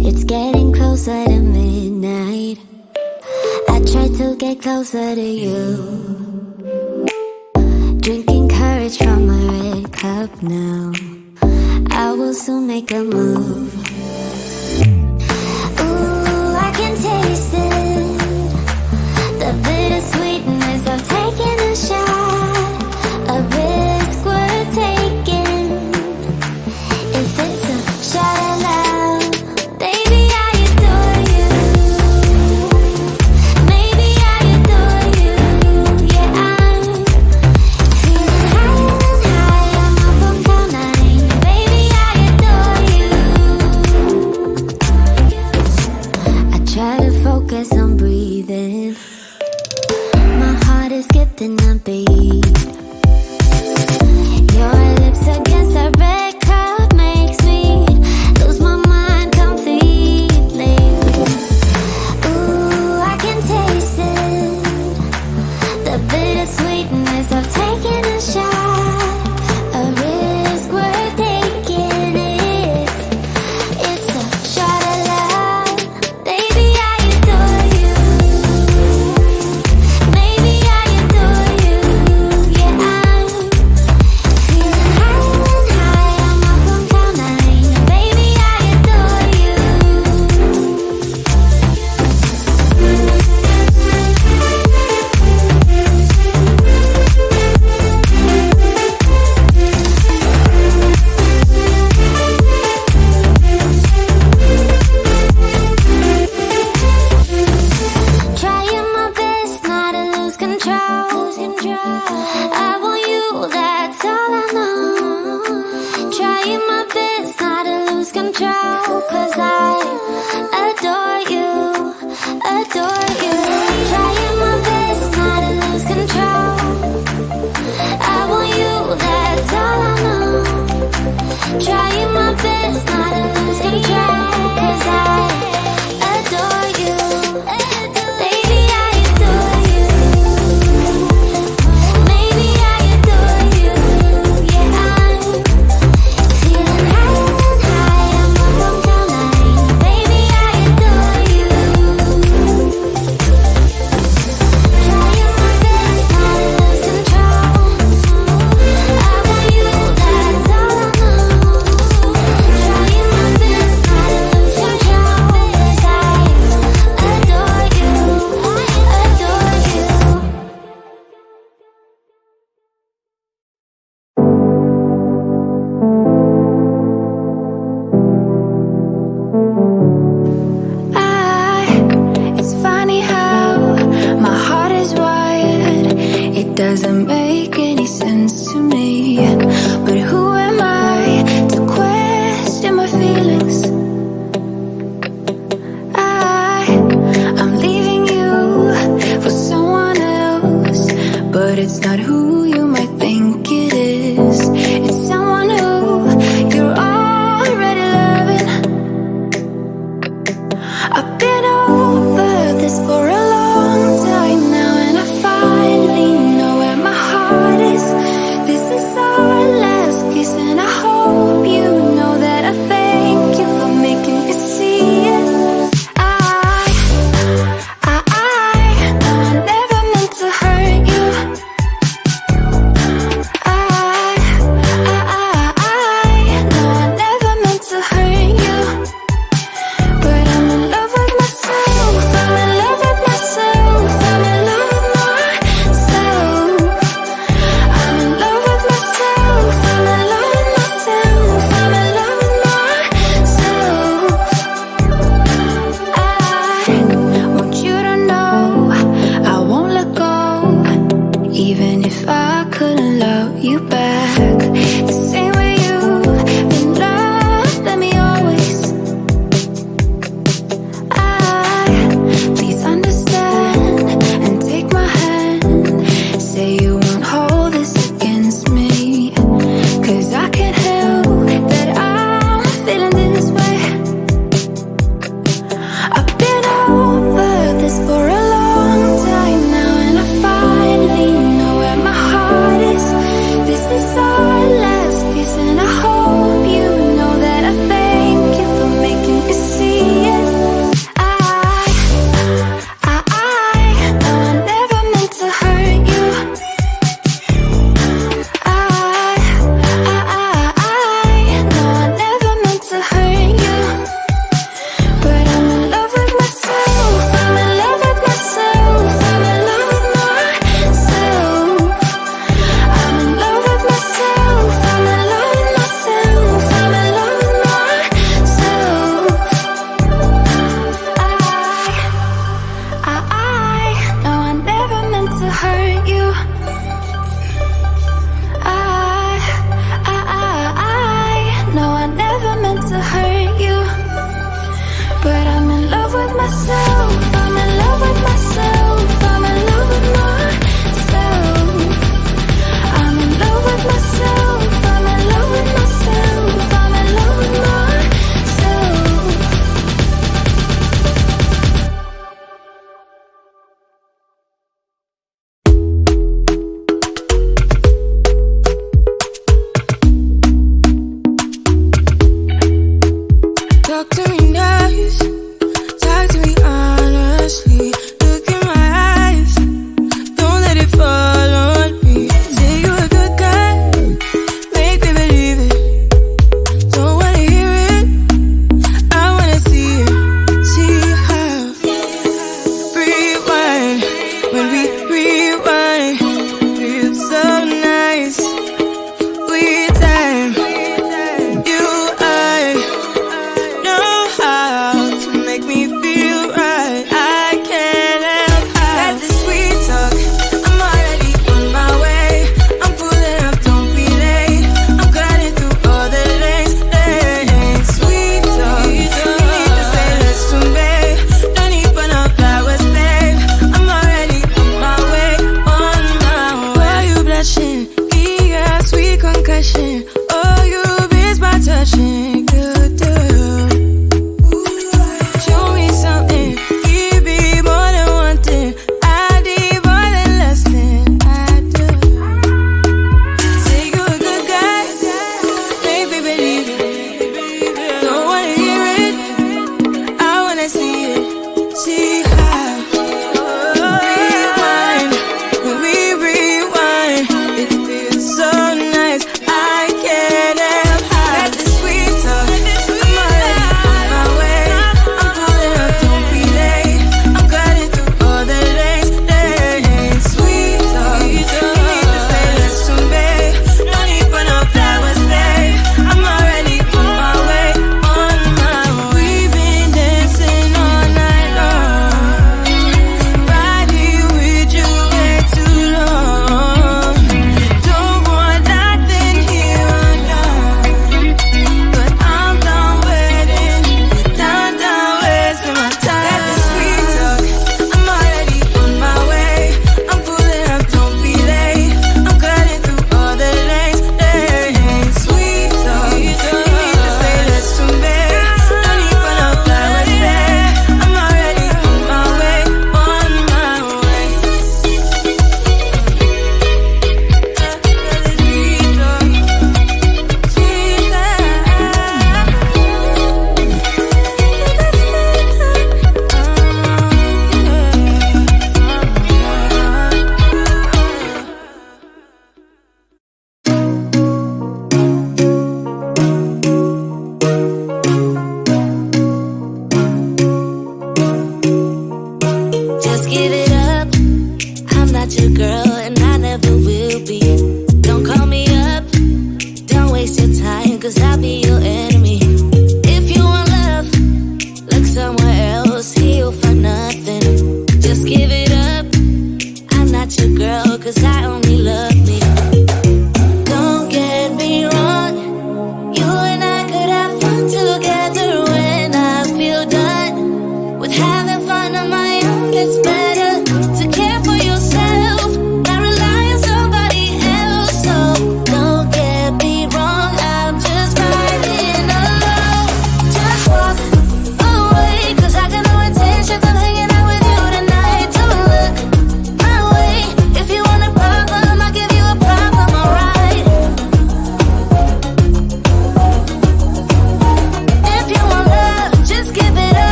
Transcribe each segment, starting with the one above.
It's getting closer to midnight. I try to get closer to you, drinking courage from a red cup now. I will soon make a move. Ooh, I can taste it, the bittersweetness of taking a shot, a risk worth taking. If it's a shot at love, baby, I adore you. Maybe I adore you. Yeah, I'm feeling higher and higher. I'm up on cloud nine. Baby, I adore you. I try to focus on breathing. My heart is skipping a beat. Your lips against a red cup makes me lose my mind completely. Ooh, I can taste it, the bittersweetness of taking a shot, a risk worth taking it. It's a shot of love, baby, I adore you. Maybe I adore you. Yeah, I'm feeling higher and higher. I'm up on cloud nine. Baby, I adore you. Trying my best not to lose control. I want you, that's all I know. Trying my best not to lose control, 'cause I adore you, adore you. Trying my best not to lose control. I want you, that's all I know. Trying my best not to lose control, 'cause I adore you. Baby, I adore you. Maybe I adore you. Yeah, I'm feeling higher and higher. I'm up on cloud nine. Baby, I adore you. Trying my best not to lose control. I want you, that's all I know. Trying my best not to lose control, 'cause I adore you, adore you. It's funny how my heart is wired. It doesn't make any sense to me. But who am I to question my feelings? I'm leaving you for someone else, but it's not who you might think it is. It's someone who you're already loving. I've been over this for a long time now, and I finally know where my heart is. This is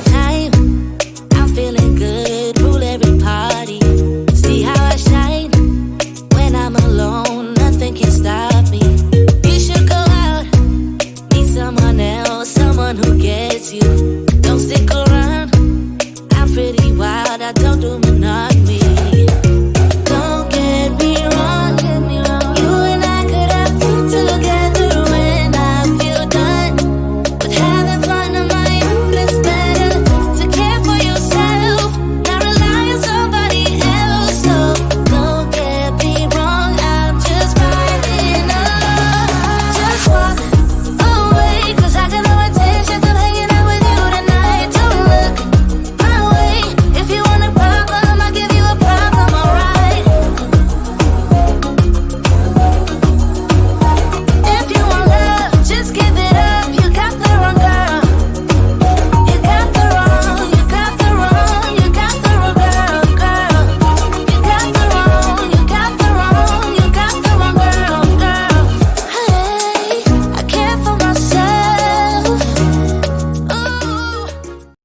time. I'm feeling good.